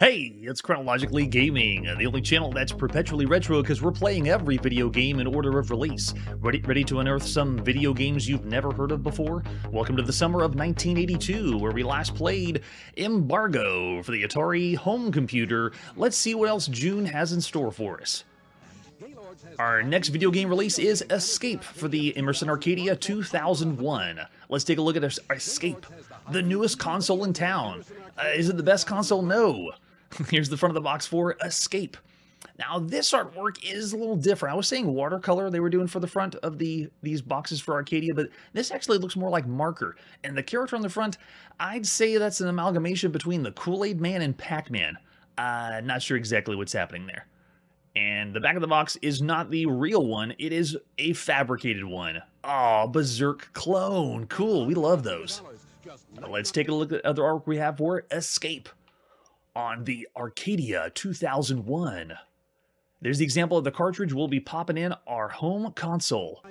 Hey, it's Chronologically Gaming, the only channel that's perpetually retro because we're playing every video game in order of release. Ready to unearth some video games you've never heard of before? Welcome to the summer of 1982, where we last played Embargo for the Atari home computer. Let's see what else June has in store for us. Our next video game release is Escape for the Emerson Arcadia 2001. Let's take a look at Escape, the newest console in town. Is it the best console? No. Here's the front of the box for Escape. Now, this artwork is a little different. I was saying watercolor they were doing for the front of these boxes for Arcadia, but this actually looks more like marker. And the character on the front, I'd say that's an amalgamation between the Kool-Aid Man and Pac-Man. Not sure exactly what's happening there. And the back of the box is not the real one, it is a fabricated one. Oh, Berserk clone. Cool, we love those. Let's take a look at the other artwork we have for Escape on the Arcadia 2001. There's the example of the cartridge we'll be popping in our home console.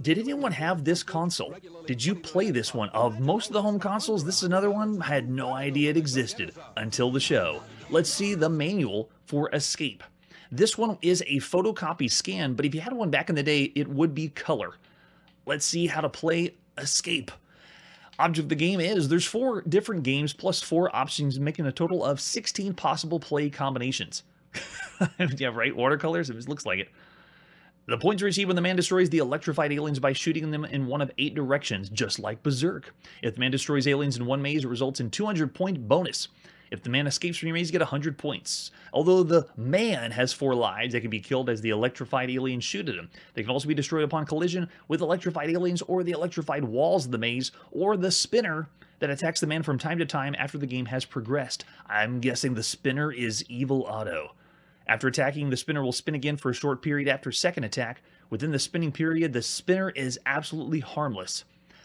Did anyone have this console? Did you play this one? Of most of the home consoles, this is another one. I had no idea it existed until the show. Let's see the manual for Escape. This one is a photocopy scan, but if you had one back in the day, it would be color. Let's see how to play Escape. Object of the game is there's 4 different games plus 4 options, making a total of 16 possible play combinations. Yeah, right? Watercolors? It looks like it. The points are received when the man destroys the electrified aliens by shooting them in one of 8 directions, just like Berserk. If the man destroys aliens in one maze, it results in 200-point bonus. If the man escapes from your maze, you get 100 points. Although the man has 4 lives, they can be killed as the electrified aliens shoot at him. They can also be destroyed upon collision with electrified aliens or the electrified walls of the maze or the spinner that attacks the man from time to time after the game has progressed. I'm guessing the spinner is Evil Otto. After attacking, the spinner will spin again for a short period after second attack. Within the spinning period, the spinner is absolutely harmless.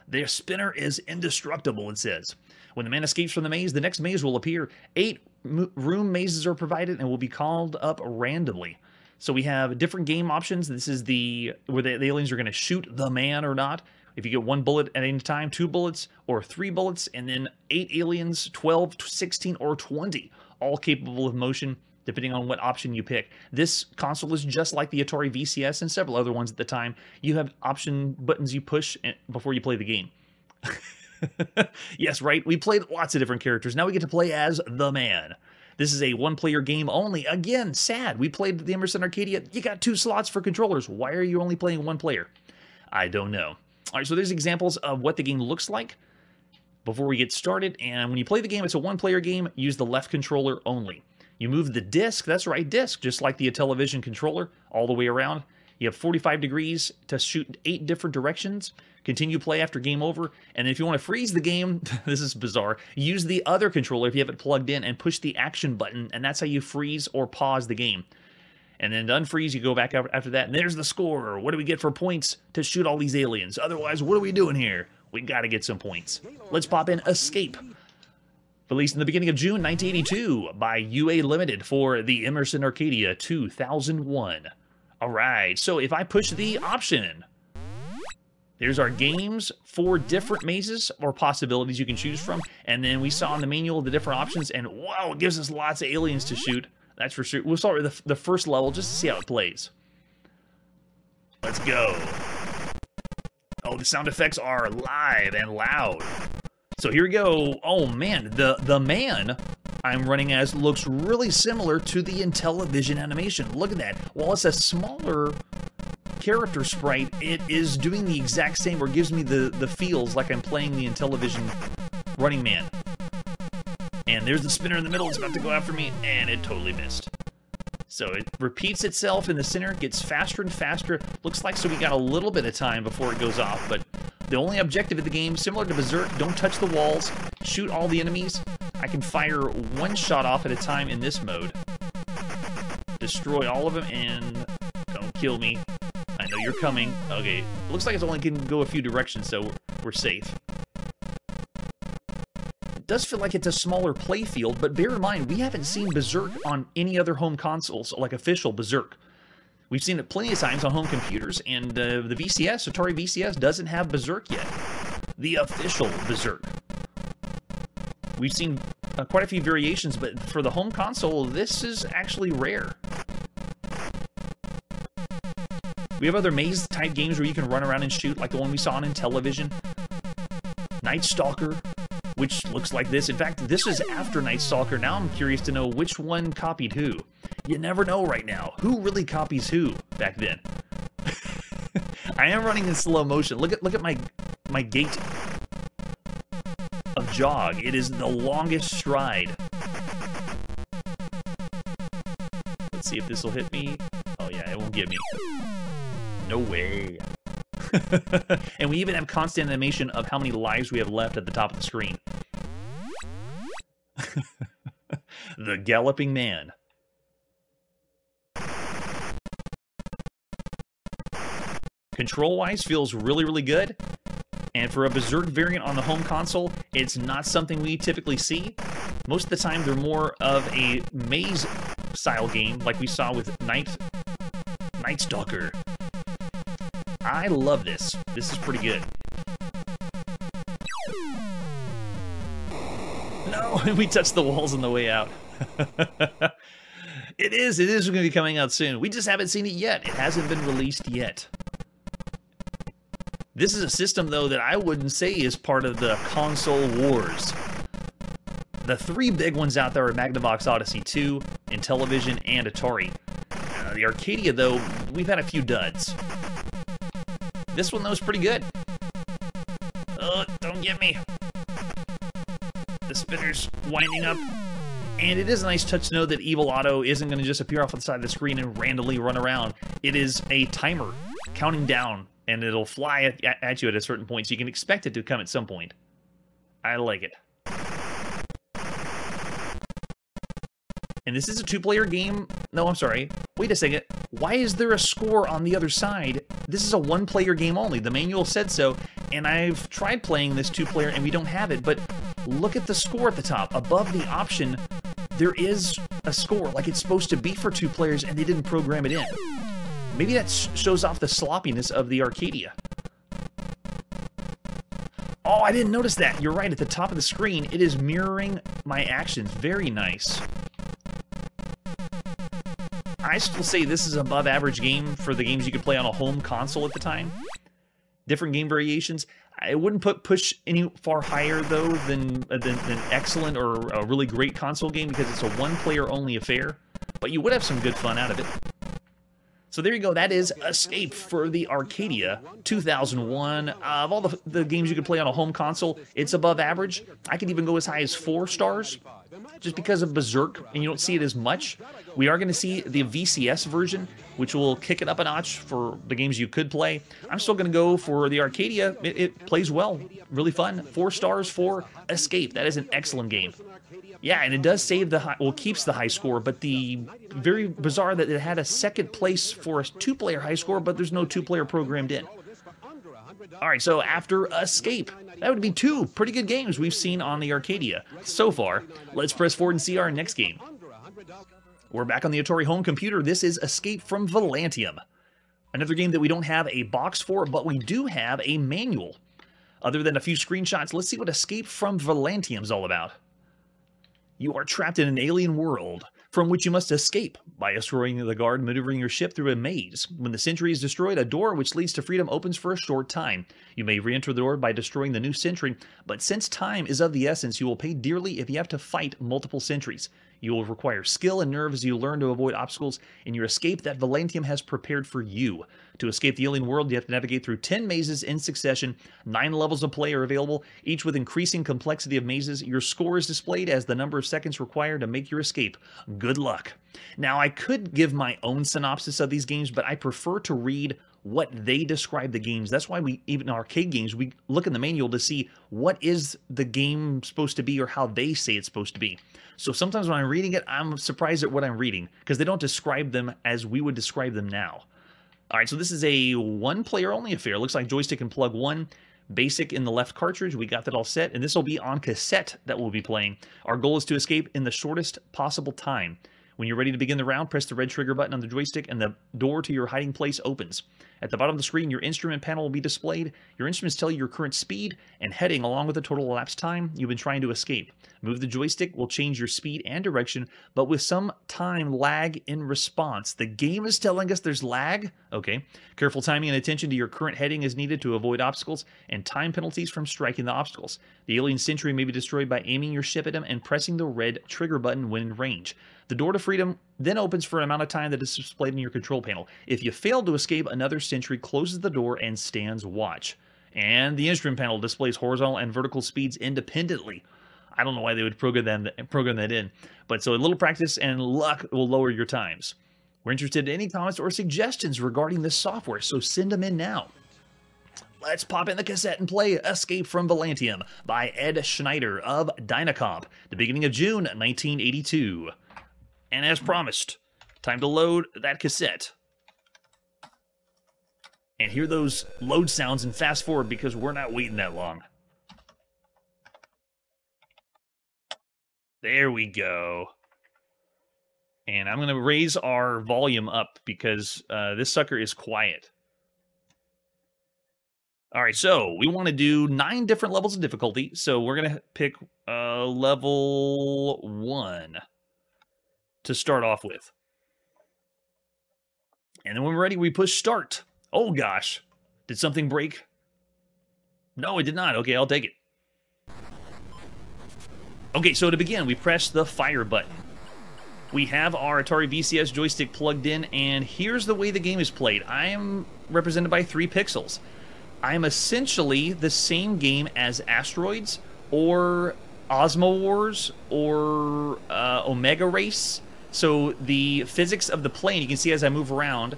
Their spinner is indestructible, it says. When the man escapes from the maze, the next maze will appear. 8 room mazes are provided and will be called up randomly. So we have different game options. This is where the aliens are going to shoot the man or not. If you get 1 bullet at any time, 2 bullets, or 3 bullets, and then 8 aliens, 12, 16, or 20, all capable of motion, depending on what option you pick. This console is just like the Atari VCS and several other ones at the time. You have option buttons you push before you play the game. Yes, right? We played lots of different characters. Now we get to play as the man. This is a 1-player game only. Again, sad. We played the Emerson Arcadia. You got 2 slots for controllers. Why are you only playing 1 player? I don't know. All right, so there's examples of what the game looks like before we get started. And when you play the game, it's a 1-player game. Use the left controller only. You move the disc, that's right, disc, just like the television controller, all the way around. You have 45 degrees to shoot 8 different directions. Continue play after game over. And if you want to freeze the game, this is bizarre, use the other controller if you have it plugged in and push the action button, and that's how you freeze or pause the game. And then to unfreeze, you go back after that, and there's the score. What do we get for points to shoot all these aliens? Otherwise, what are we doing here? We got to get some points. Let's pop in Escape. Released in the beginning of June 1982 by UA Limited for the Emerson Arcadia 2001. Alright, so if I push the option, there's our games, 4 different mazes or possibilities you can choose from, and then we saw in the manual the different options, and wow, it gives us lots of aliens to shoot. That's for sure. We'll start with the first level just to see how it plays. Let's go. Oh, the sound effects are live and loud. So here we go. Oh man, the man I'm running as looks really similar to the Intellivision animation. Look at that. While it's a smaller character sprite, it is doing the exact same, or gives me the feels like I'm playing the Intellivision Running Man. And there's the spinner in the middle. It's about to go after me, and it totally missed. So it repeats itself in the center, gets faster and faster. Looks like so we got a little bit of time before it goes off, but the only objective of the game, similar to Berserk, don't touch the walls, shoot all the enemies. I can fire 1 shot off at a time in this mode. Destroy all of them, and don't kill me. I know you're coming. Okay, looks like it only can go a few directions, so we're safe. It does feel like it's a smaller play field, but bear in mind, we haven't seen Berserk on any other home consoles, like official Berserk. We've seen it plenty of times on home computers, and the VCS, Atari VCS, doesn't have Berserk yet. The official Berserk. We've seen quite a few variations, but for the home console, this is actually rare. We have other maze-type games where you can run around and shoot, like the one we saw on Intellivision. Night Stalker, which looks like this. In fact, this is after Night Stalker. Now I'm curious to know which one copied who. You never know right now. Who really copies who back then? I am running in slow motion. Look at my gait of jog. It is the longest stride. Let's see if this will hit me. Oh yeah, it won't get me. No way. And we even have constant animation of how many lives we have left at the top of the screen. The Galloping Man. Control-wise, feels really, really good. And for a Berserk variant on the home console, it's not something we typically see. Most of the time, they're more of a maze-style game, like we saw with Night Stalker. I love this. This is pretty good. No, we touched the walls on the way out. It is going to be coming out soon. We just haven't seen it yet. It hasn't been released yet. This is a system, though, that I wouldn't say is part of the console wars. The three big ones out there are Magnavox Odyssey 2, Intellivision, and Atari. The Arcadia, though, we've had a few duds. This one, though, is pretty good. Don't get me. The spinner's winding up. And it is a nice touch to know that Evil Otto isn't going to just appear off the side of the screen and randomly run around. It is a timer counting down, and it'll fly at you at a certain point, so you can expect it to come at some point. I like it. And this is a two-player game. No, I'm sorry. Wait a second. Why is there a score on the other side? This is a one-player game only. The manual said so, and I've tried playing this two-player, and we don't have it. But look at the score at the top. Above the option, there is a score, like it's supposed to be for two players, and they didn't program it in. Maybe that shows off the sloppiness of the Arcadia. Oh, I didn't notice that. You're right. At the top of the screen, it is mirroring my actions. Very nice. I still say this is an above average game for the games you could play on a home console at the time. Different game variations. I wouldn't push any far higher, though, than excellent or a really great console game, because it's a one-player only affair. But you would have some good fun out of it. So there you go. That is Escape for the Arcadia 2001. Of all the games you could play on a home console, it's above average. I could even go as high as 4 stars, just because of Berserk, and you don't see it as much. We are going to see the VCS version, which will kick it up a notch for the games you could play. I'm still going to go for the Arcadia. It plays well. Really fun. 4 stars for Escape. That is an excellent game. Yeah, and it does save the high, well, keeps the high score, but the very bizarre that it had a second place for a 2-player high score, but there's no 2-player programmed in. All right, so after Escape, that would be 2 pretty good games we've seen on the Arcadia so far. Let's press forward and see our next game. We're back on the Atari home computer. This is Escape from Volantium. Another game that we don't have a box for, but we do have a manual. Other than a few screenshots, let's see what Escape from Volantium is all about. You are trapped in an alien world from which you must escape by destroying the guard and maneuvering your ship through a maze. When the sentry is destroyed, a door which leads to freedom opens for a short time. You may re-enter the door by destroying the new sentry, but since time is of the essence, you will pay dearly if you have to fight multiple sentries. You will require skill and nerve as you learn to avoid obstacles in your escape that Volantium has prepared for you. To escape the alien world, you have to navigate through 10 mazes in succession. 9 levels of play are available, each with increasing complexity of mazes. Your score is displayed as the number of seconds required to make your escape. Good luck. Now, I could give my own synopsis of these games, but I prefer to read what they describe the games. That's why even in arcade games, we look in the manual to see what is the game supposed to be or how they say it's supposed to be. So sometimes when I'm reading it, I'm surprised at what I'm reading because they don't describe them as we would describe them now. All right, so this is a one-player only affair. Looks like joystick and plug 1. Basic in the left cartridge. We got that all set, and this will be on cassette that we'll be playing. Our goal is to escape in the shortest possible time. When you're ready to begin the round, press the red trigger button on the joystick and the door to your hiding place opens. At the bottom of the screen, your instrument panel will be displayed. Your instruments tell you your current speed and heading along with the total elapsed time you've been trying to escape. Move the joystick will change your speed and direction, but with some time lag in response. The game is telling us there's lag? Okay. Careful timing and attention to your current heading is needed to avoid obstacles and time penalties from striking the obstacles. The alien sentry may be destroyed by aiming your ship at him and pressing the red trigger button when in range. The door to freedom then opens for an amount of time that is displayed in your control panel. If you fail to escape, another sentry closes the door and stands watch. And the instrument panel displays horizontal and vertical speeds independently. I don't know why they would program that in. But so a little practice and luck will lower your times. We're interested in any comments or suggestions regarding this software, so send them in now. Let's pop in the cassette and play Escape from Volantium by Ed Schneider of Dynacomp, the beginning of June 1982. And as promised, time to load that cassette. And hear those load sounds and fast forward because we're not waiting that long. There we go. And I'm going to raise our volume up because this sucker is quiet. All right, so we want to do 9 different levels of difficulty. So we're going to pick level 1 to start off with. And then when we're ready, we push start. Oh gosh, did something break? No, it did not. Okay, I'll take it. Okay, so to begin, we press the fire button. We have our Atari VCS joystick plugged in, and here's the way the game is played. I am represented by 3 pixels. I am essentially the same game as Asteroids, or Osmo Wars, or Omega Race. So the physics of the plane, you can see as I move around,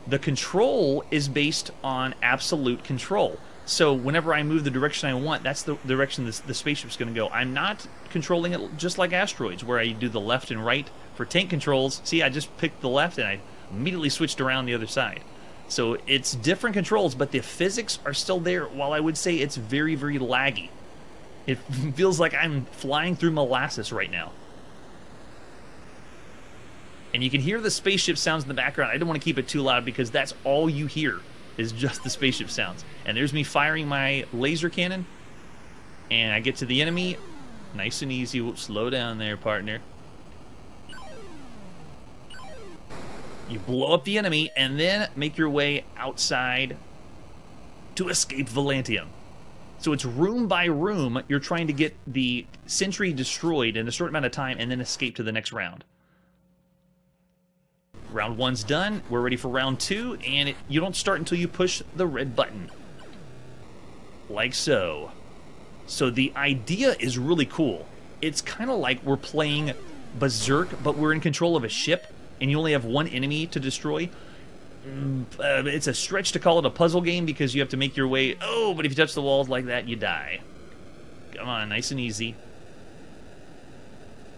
the control is based on absolute control. So whenever I move the direction I want, that's the direction the spaceship's going to go. I'm not controlling it just like Asteroids, where I do the left and right. For tank controls, see, I just picked the left and I immediately switched around the other side. So it's different controls, but the physics are still there, while I would say it's very, very laggy. It feels like I'm flying through molasses right now. And you can hear the spaceship sounds in the background. I don't want to keep it too loud because that's all you hear is just the spaceship sounds. And there's me firing my laser cannon. And I get to the enemy. Nice and easy. Whoops, slow down there, partner. You blow up the enemy and then make your way outside to escape Volantium. So it's room by room. You're trying to get the sentry destroyed in a short amount of time and then escape to the next round. Round 1's done. We're ready for round 2, and you don't start until you push the red button. Like so. So the idea is really cool. It's kind of like we're playing Berserk, but we're in control of a ship, and you only have one enemy to destroy. It's a stretch to call it a puzzle game because you have to make your way... Oh, but if you touch the walls like that, you die. Come on, nice and easy.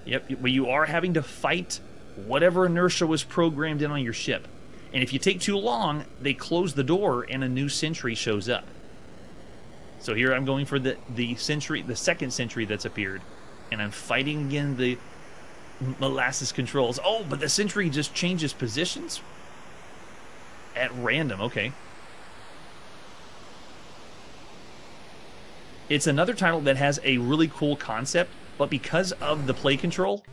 Yep, but you are having to fight whatever inertia was programmed in on your ship. And if you take too long, they close the door and a new sentry shows up. So here I'm going for the second sentry that's appeared. And I'm fighting again the molasses controls. Oh, but the sentry just changes positions? At random, okay. It's another title that has a really cool concept, but because of the play control,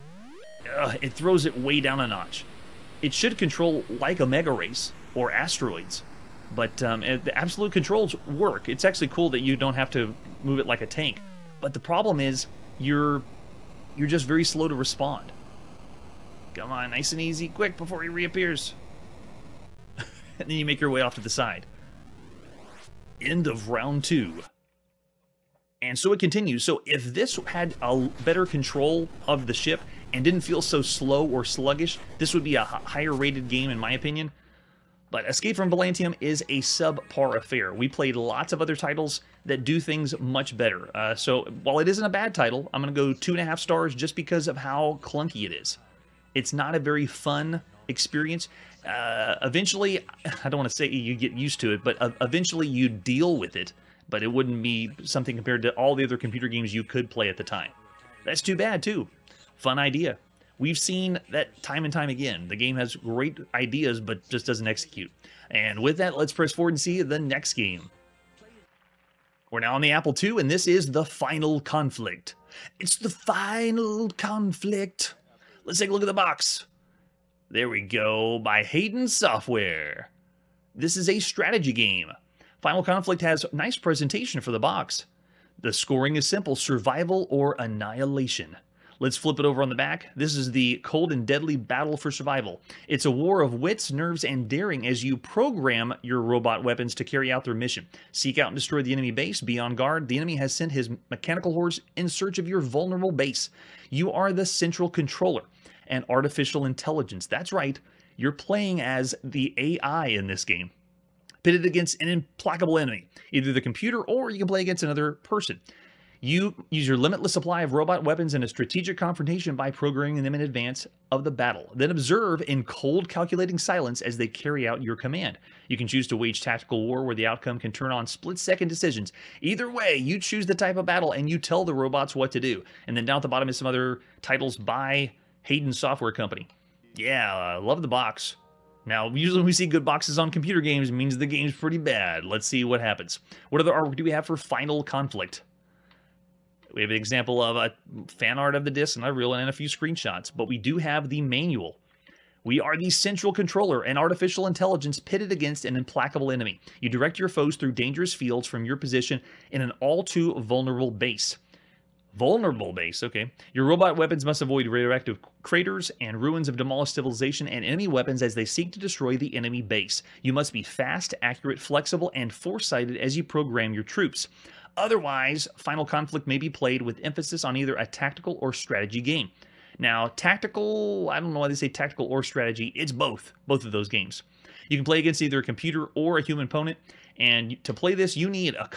it throws it way down a notch. It should control like Omega Race or Asteroids, but the absolute controls work. It's actually cool that you don't have to move it like a tank. But the problem is you're just very slow to respond. Come on, nice and easy, quick before he reappears. And then you make your way off to the side. End of round 2. And so it continues. So if this had a better control of the ship and didn't feel so slow or sluggish, this would be a higher rated game in my opinion. But Escape from Volantium is a subpar affair. We played lots of other titles that do things much better. So while it isn't a bad title, I'm going to go 2.5 stars just because of how clunky it is. It's not a very fun experience. Eventually, I don't want to say you get used to it, but eventually you deal with it. But it wouldn't be something compared to all the other computer games you could play at the time. That's too bad, too. Fun idea. We've seen that time and time again. The game has great ideas, but just doesn't execute. And with that, let's press forward and see the next game. We're now on the Apple II, and this is The Final Conflict. It's the final conflict. Let's take a look at the box. There we go, by Hayden Software. This is a strategy game. Final Conflict has a nice presentation for the box. The scoring is simple, survival or annihilation. Let's flip it over on the back. This is the cold and deadly battle for survival. It's a war of wits, nerves, and daring as you program your robot weapons to carry out their mission. Seek out and destroy the enemy base. Be on guard. The enemy has sent his mechanical hordes in search of your vulnerable base. You are the central controller and artificial intelligence. That's right. You're playing as the AI in this game, pitted against an implacable enemy, either the computer or you can play against another person. You use your limitless supply of robot weapons in a strategic confrontation by programming them in advance of the battle. Then observe in cold, calculating silence as they carry out your command. You can choose to wage tactical war where the outcome can turn on split-second decisions. Either way, you choose the type of battle and you tell the robots what to do. And then down at the bottom is some other titles by Hayden Software Company. Yeah, I love the box. Now, usually when we see good boxes on computer games, it means the game's pretty bad. Let's see what happens. What other artwork do we have for Final Conflict? We have an example of a fan art of the disc and a reel and a few screenshots, but we do have the manual. We are the central controller, an artificial intelligence pitted against an implacable enemy. You direct your foes through dangerous fields from your position in an all-too-vulnerable base. Vulnerable base, okay. Your robot weapons must avoid radioactive craters and ruins of demolished civilization and enemy weapons as they seek to destroy the enemy base. You must be fast, accurate, flexible, and foresighted as you program your troops. Otherwise, Final Conflict may be played with emphasis on either a tactical or strategy game. Now, tactical, I don't know why they say tactical or strategy. It's both of those games. You can play against either a computer or a human opponent. And to play this, you need a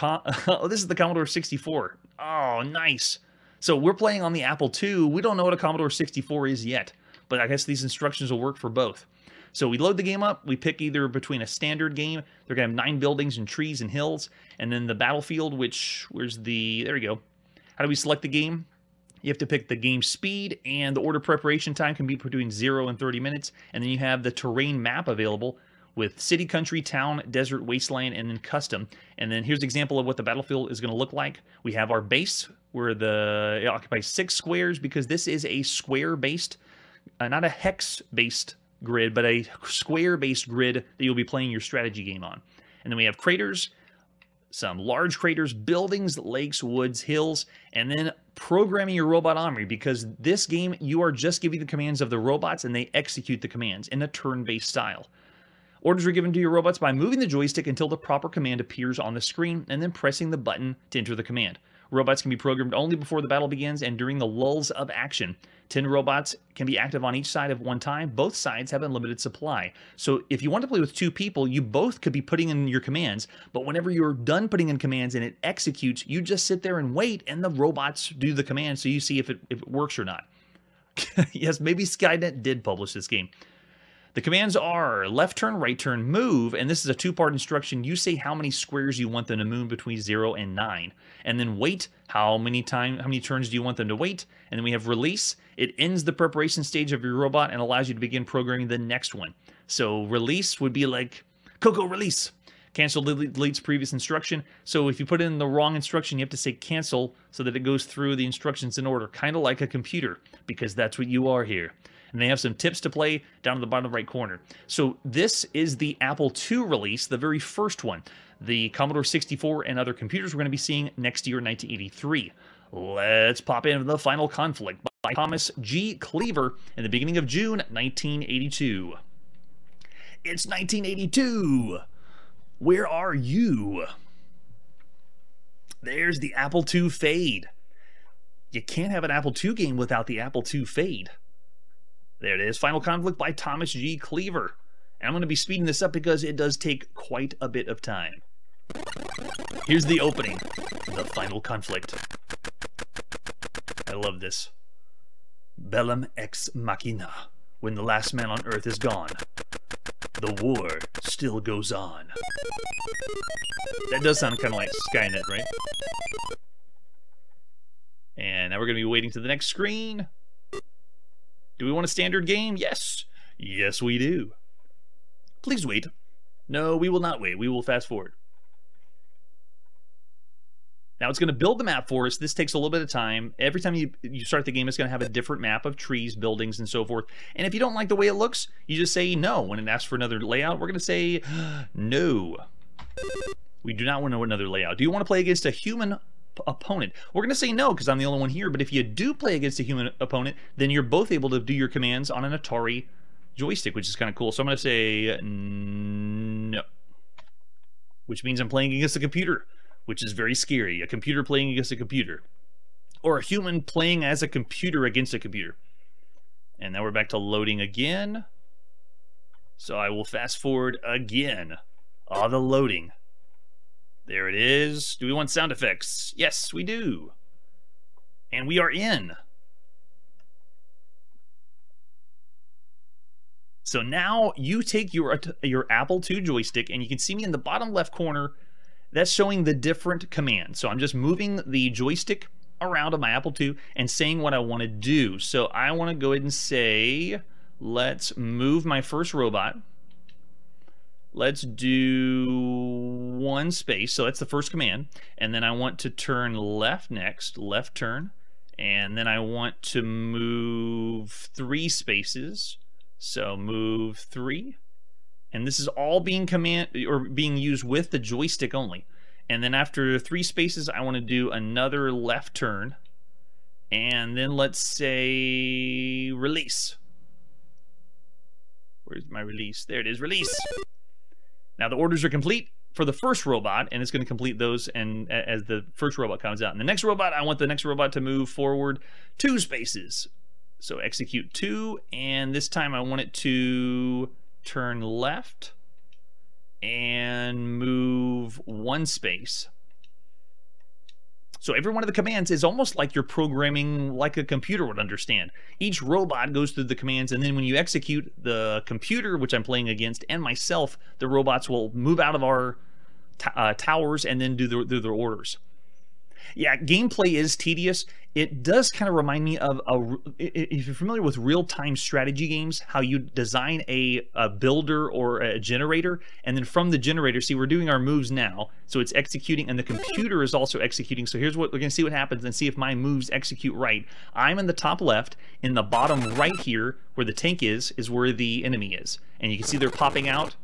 oh, this is the Commodore 64. Oh, nice. So we're playing on the Apple II. We don't know what a Commodore 64 is yet, but I guess these instructions will work for both. So we load the game up, we pick either between a standard game, they're going to have 9 buildings and trees and hills, and then the battlefield, where's the, there we go. How do we select the game? You have to pick the game speed, and the order preparation time can be between 0 and 30 minutes, and then you have the terrain map available with city, country, town, desert, wasteland, and then custom. And then here's an example of what the battlefield is going to look like. We have our base, where it occupies 6 squares, because this is a square-based, not a hex-based grid, but a square-based grid that you'll be playing your strategy game on. And then we have craters, some large craters, buildings, lakes, woods, hills, and then programming your robot army, because this game, you are just giving the commands of the robots, and they execute the commands in a turn-based style. Orders are given to your robots by moving the joystick until the proper command appears on the screen, and then pressing the button to enter the command. Robots can be programmed only before the battle begins and during the lulls of action. 10 robots can be active on each side at one time. Both sides have unlimited supply. So if you want to play with 2 people, you both could be putting in your commands, but whenever you're done putting in commands and it executes, you just sit there and wait, and the robots do the command so you see if it works or not. Yes, maybe Skynet did publish this game. The commands are left turn, right turn, move, and this is a 2-part instruction. You say how many squares you want them to move between 0 and 9. And then wait, how many turns do you want them to wait? And then we have release. It ends the preparation stage of your robot and allows you to begin programming the next one. So release would be like, Coco, release. Cancel deletes previous instruction. So if you put in the wrong instruction, you have to say cancel so that it goes through the instructions in order, kind of like a computer, because that's what you are here. And they have some tips to play down in the bottom right corner. So this is the Apple II release, the very first one. The Commodore 64 and other computers we're going to be seeing next year, 1983. Let's pop into the Final Conflict by Thomas G. Cleaver in the beginning of June, 1982. It's 1982! Where are you? There's the Apple II Fade. You can't have an Apple II game without the Apple II Fade. There it is, Final Conflict by Thomas G. Cleaver. And I'm going to be speeding this up because it does take quite a bit of time. Here's the opening, the Final Conflict. I love this. Bellum ex machina. When the last man on Earth is gone, the war still goes on. That does sound kind of like Skynet, right? And now we're going to be waiting to the next screen. Do we want a standard game? Yes. Yes, we do. Please wait. No, we will not wait. We will fast forward. Now it's going to build the map for us. This takes a little bit of time. Every time you start the game, it's going to have a different map of trees, buildings, and so forth. And if you don't like the way it looks, you just say no. When it asks for another layout, we're going to say no. We do not want another layout. Do you want to play against a human opponent? We're going to say no because I'm the only one here. But if you do play against a human opponent, then you're both able to do your commands on an Atari joystick, which is kind of cool. So I'm going to say no, which means I'm playing against a computer, which is very scary. A computer playing against a computer. Or a human playing as a computer against a computer. And now we're back to loading again. So I will fast forward again. Ah, the loading. There it is. Do we want sound effects? Yes, we do. And we are in. So now you take your Apple II joystick, and you can see me in the bottom left corner. That's showing the different commands. So I'm just moving the joystick around on my Apple II and saying what I want to do. So I want to go ahead and say, let's move my first robot. Let's do 1 space. So that's the first command. And then I want to turn left next, left turn. And then I want to move 3 spaces. So move 3. And this is all being being used with the joystick only. And then after 3 spaces, I want to do another left turn. And then let's say release. Where's my release? There it is, release. Now the orders are complete for the first robot, and it's going to complete those and as the first robot comes out. And the next robot, I want the next robot to move forward 2 spaces. So execute 2, and this time I want it to turn left and move 1 space. So every one of the commands is almost like you're programming like a computer would understand. Each robot goes through the commands, and then when you execute, the computer, which I'm playing against, and myself, the robots will move out of our towers and then do their orders. Yeah, gameplay is tedious. It does kind of remind me of, if you're familiar with real-time strategy games, how you design a builder or a generator, and then from the generator, see, we're doing our moves now, so it's executing, and the computer is also executing. So here's what we're going to see what happens and see if my moves execute right. I'm in the top left. In the bottom right here, where the tank is where the enemy is. And you can see they're popping out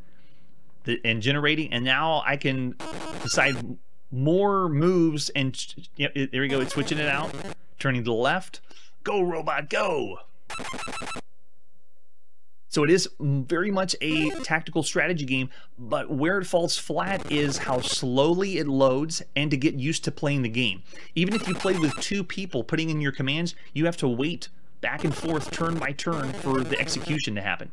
and generating, and now I can decide more moves, and yep, there we go, it's switching it out, turning to the left. Go, robot, go! So it is very much a tactical strategy game, but where it falls flat is how slowly it loads and to get used to playing the game. Even if you play with 2 people putting in your commands, you have to wait back and forth, turn by turn, for the execution to happen.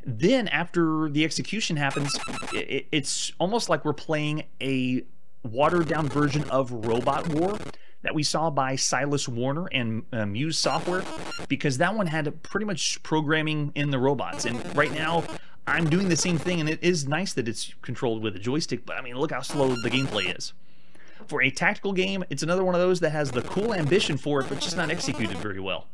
Then after the execution happens, it's almost like we're playing a watered-down version of Robot War that we saw by Silas Warner and Muse Software, because that one had pretty much programming in the robots. And right now, I'm doing the same thing, and it is nice that it's controlled with a joystick, but I mean, look how slow the gameplay is. For a tactical game, it's another one of those that has the cool ambition for it, but just not executed very well.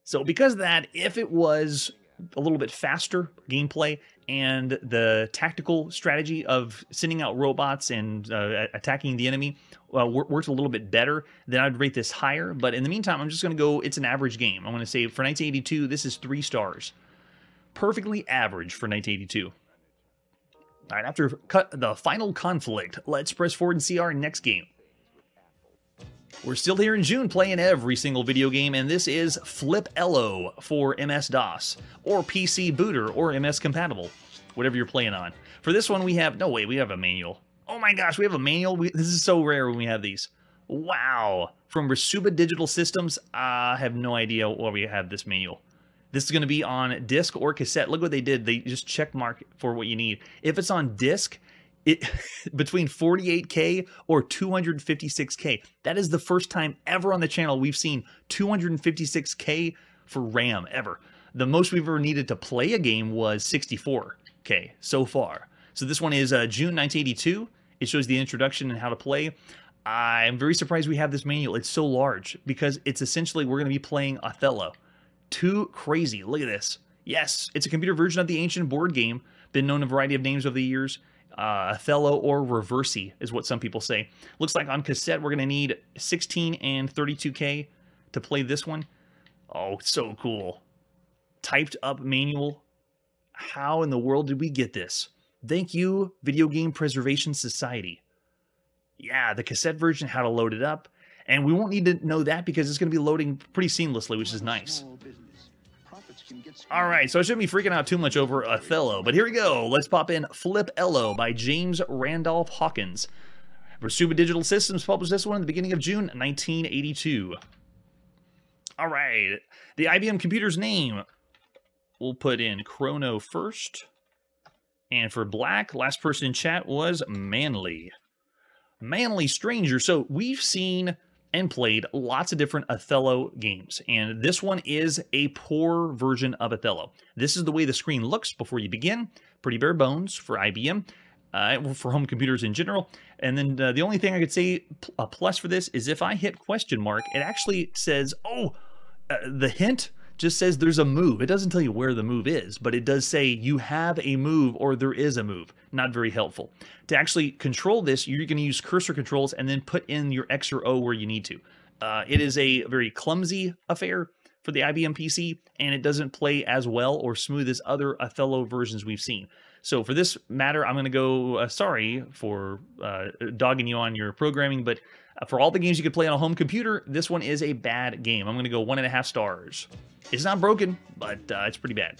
So because of that, if it was a little bit faster gameplay and the tactical strategy of sending out robots and attacking the enemy worked a little bit better, then I'd rate this higher. But in the meantime, I'm just going to go, it's an average game. I'm going to say for 1982, this is 3 stars. Perfectly average for 1982. All right, after the final conflict, let's press forward and see our next game. We're still here in June playing every single video game, and this is FLIP-ELLO for MS-DOS, or PC Booter, or MS Compatible, whatever you're playing on. For this one, we have, no way, we have a manual. Oh my gosh, we have a manual? This is so rare when we have these. Wow. From Rasuba Digital Systems, I have no idea why we have this manual. This is going to be on disc or cassette. Look what they did. They just check mark for what you need. If it's on disc, between 48K or 256K. That is the first time ever on the channel we've seen 256K for RAM ever. The most we've ever needed to play a game was 64K so far. So this one is June 1982. It shows the introduction and how to play. I'm very surprised we have this manual. It's so large because it's essentially we're going to be playing Othello. Too crazy. Look at this. Yes, it's a computer version of the ancient board game. Been known a variety of names over the years. Othello or Reversi is what some people say. Looks like on cassette we're going to need 16 and 32K to play this one. Oh, so cool. Typed up manual. How in the world did we get this? Thank you, Video Game Preservation Society. Yeah, the cassette version, how to load it up. And we won't need to know that because it's going to be loading pretty seamlessly, which is nice. All right, so I shouldn't be freaking out too much over Othello, but here we go. Let's pop in FLIP-ELLO by James Randolph Hawkins. Versuba Digital Systems published this one at the beginning of June 1982. All right, the IBM computer's name. We'll put in Chrono first. And for black, last person in chat was Manly. Manly Stranger. So we've seen and played lots of different Othello games, and this one is a poor version of Othello. This is the way the screen looks before you begin. Pretty bare bones for IBM, for home computers in general. And then the only thing I could say a plus for this is if I hit question mark, it actually says, the hint just says there's a move. It doesn't tell you where the move is, but it does say you have a move or there is a move. Not very helpful. To actually control this, you're going to use cursor controls and then put in your X or O where you need to. It is a very clumsy affair for the IBM PC, and it doesn't play as well or smooth as other Othello versions we've seen. So for this matter, I'm going to go, sorry for dogging you on your programming, but for all the games you could play on a home computer, this one is a bad game. I'm going to go 1.5 stars. It's not broken, but it's pretty bad,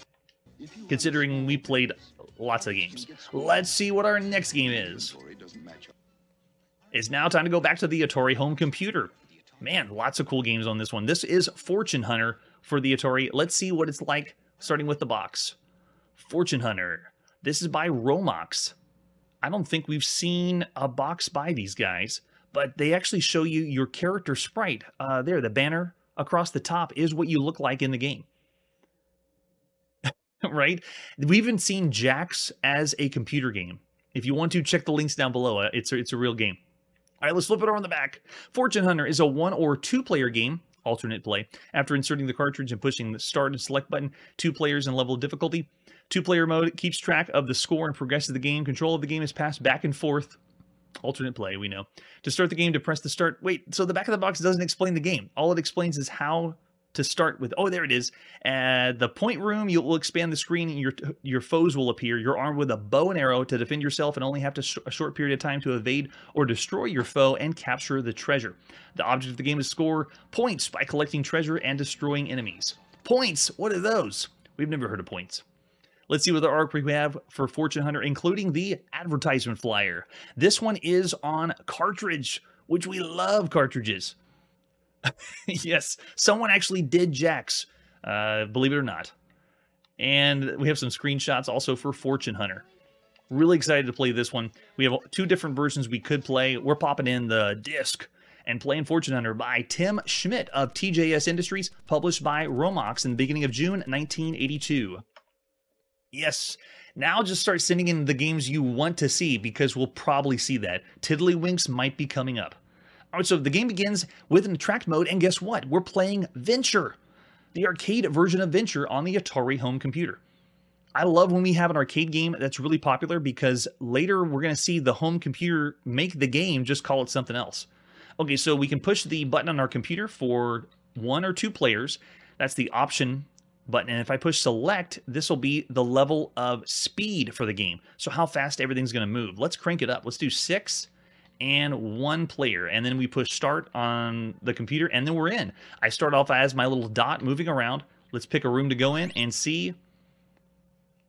considering we played lots of games. Let's see what our next game is. It's now time to go back to the Atari home computer. Man, lots of cool games on this one. This is Fortune Hunter for the Atari. Let's see what it's like, starting with the box. Fortune Hunter. This is by Romox. I don't think we've seen a box by these guys, but they actually show you your character sprite. There, the banner across the top is what you look like in the game. Right? We've even seen Jax as a computer game. If you want to, check the links down below. It's a real game. All right, let's flip it over on the back. Fortune Hunter is a 1 or 2 player game, alternate play. After inserting the cartridge and pushing the start and select button, 2 players and level of difficulty. 2-player mode keeps track of the score and progresses the game. Control of the game is passed back and forth. Alternate play, we know. To start the game, to press the start. Wait, so the back of the box doesn't explain the game. All it explains is how to start with. Oh, there it is. The point room, you will expand the screen and your foes will appear. You're armed with a bow and arrow to defend yourself and only have a short period of time to evade or destroy your foe and capture the treasure. The object of the game is score points by collecting treasure and destroying enemies. Points! What are those? We've never heard of points. Let's see what the artwork we have for Fortune Hunter, including the advertisement flyer. This one is on cartridge, which we love cartridges. Yes, someone actually did Jax, believe it or not. And we have some screenshots also for Fortune Hunter. Really excited to play this one. We have 2 different versions we could play. We're popping in the disc and playing Fortune Hunter by Tim Schmidt of TJS Industries, published by Romox in the beginning of June 1982. Yes, now just start sending in the games you want to see because we'll probably see that. Tiddlywinks might be coming up. All right, so the game begins with an attract mode, and guess what? We're playing Venture, the arcade version of Venture on the Atari home computer. I love when we have an arcade game that's really popular because later we're going to see the home computer make the game, just call it something else. Okay, so we can push the button on our computer for 1 or 2 players. That's the option button, and if I push select, this will be the level of speed for the game. So how fast everything's going to move. Let's crank it up. Let's do 6 and 1 player, and then we push start on the computer, and then we're in. I start off as my little dot moving around. Let's pick a room to go in and see.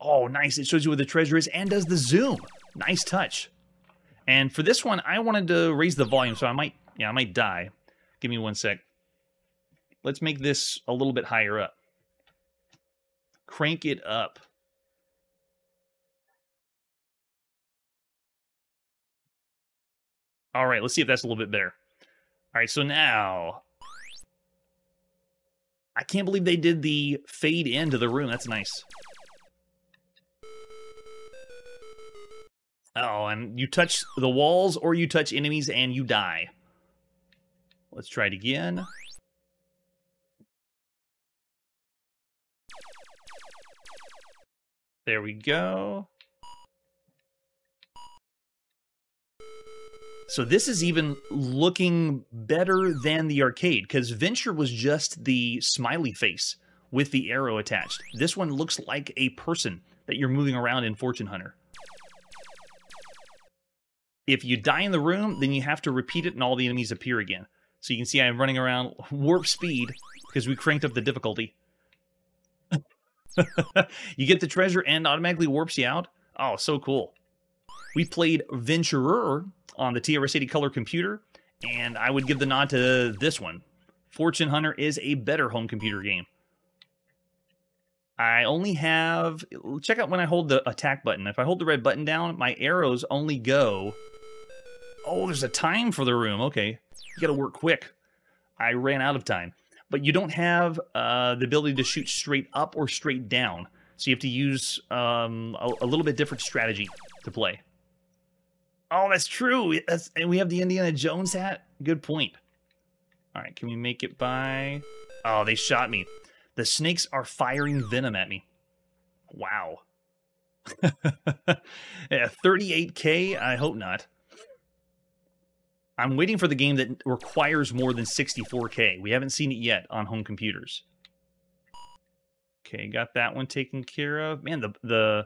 Oh, nice. It shows you where the treasure is and does the zoom. Nice touch. And for this one, I wanted to raise the volume, so I might die. Give me 1 sec. Let's make this a little bit higher up. Crank it up. All right, let's see if that's a little bit better. All right, so now I can't believe they did the fade into the room. That's nice. Oh, and you touch the walls or you touch enemies and you die. Let's try it again. There we go. So this is even looking better than the arcade, because Venture was just the smiley face with the arrow attached. This one looks like a person that you're moving around in Fortune Hunter. If you die in the room, then you have to repeat it and all the enemies appear again. So you can see I'm running around warp speed because we cranked up the difficulty. You get the treasure and automatically warps you out. Oh, so cool. We played Venturer on the TRS-80 color computer, and I would give the nod to this one. Fortune Hunter is a better home computer game. I only have... Check out when I hold the attack button. If I hold the red button down, my arrows only go... Oh, there's a time for the room. Okay. You gotta work quick. I ran out of time. But you don't have the ability to shoot straight up or straight down. So you have to use a little bit different strategy to play. Oh, that's true. And we have the Indiana Jones hat. Good point. All right, can we make it by... Oh, they shot me. The snakes are firing venom at me. Wow. Yeah, 38K? I hope not. I'm waiting for the game that requires more than 64K. We haven't seen it yet on home computers. Okay, got that one taken care of. Man, the